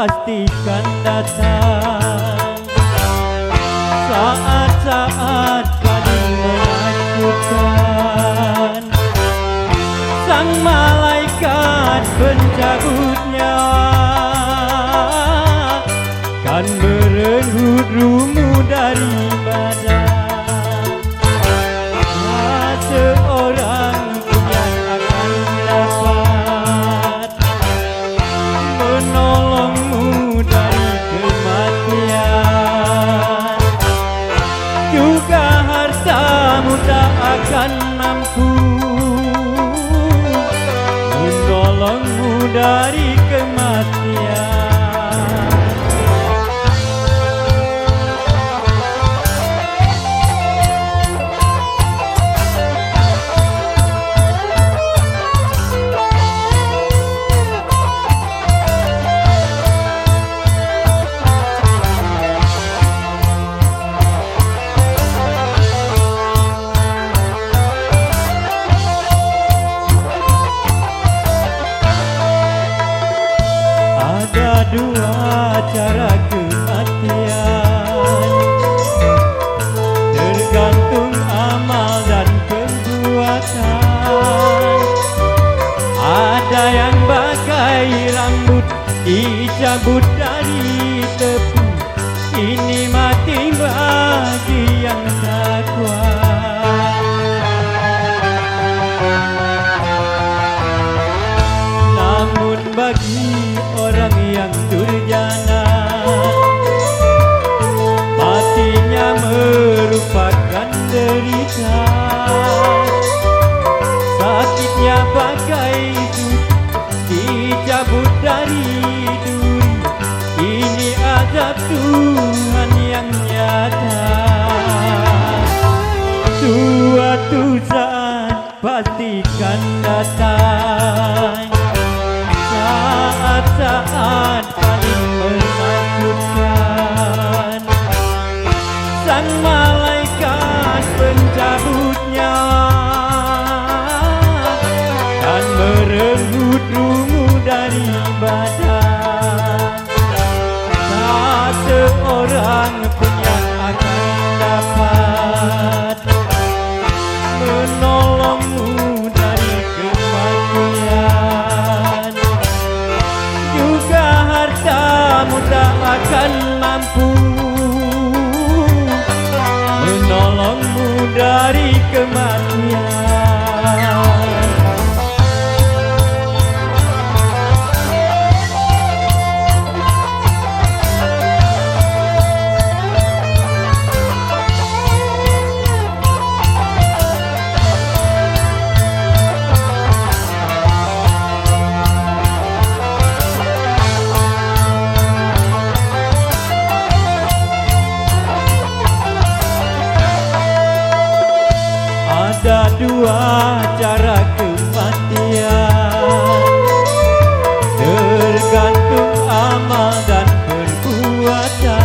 pastikan datang. Saat-saat paling menakutkan, sang malaikat pencabut nyawa kan merenggut ruhmu dari badan. Seorang pun yang akan dapat menolongmu dari kematian. Juga hartamu tak akan mampu menolongmu dari kematian. Ada dua cara kematian, tergantung amal dan perbuatan. Ada yang bagai rambut dicabut dari tepu, ini mati bagi yang tak kuat. Namun bagi orang yang durjana, matinya merupakan derita. Sakitnya bagai dicabut dari duri, ini azab Tuhan yang nyata. Suatu saat pastikan datang, saat-saat paling menakutkan, sang malaikat pencabut nyawa kan merenggut ruhmu dari badan. Tak seorang pun yang akan dapat menolongmu dari kematian. Juga hartamu tak akan mampu menolongmu dari kematian. Ada dua cara kematian, tergantung amal dan perbuatan.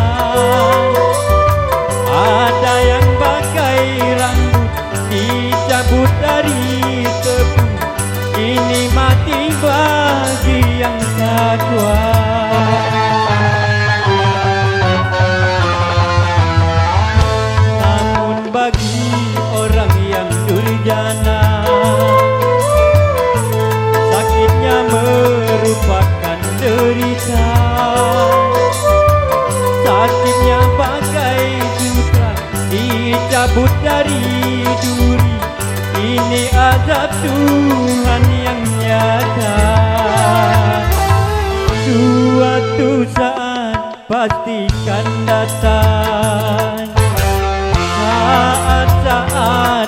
Ada yang bagai rambut dicabut dari tepu, ini mati bagi yang tak kuat. Namun bagi orang yang durjana, sakitnya merupakan derita. Sakitnya bagai sutra dicabut dari duri, ini azab Tuhan yang nyata. Suatu saat pastikan datang, saat-saat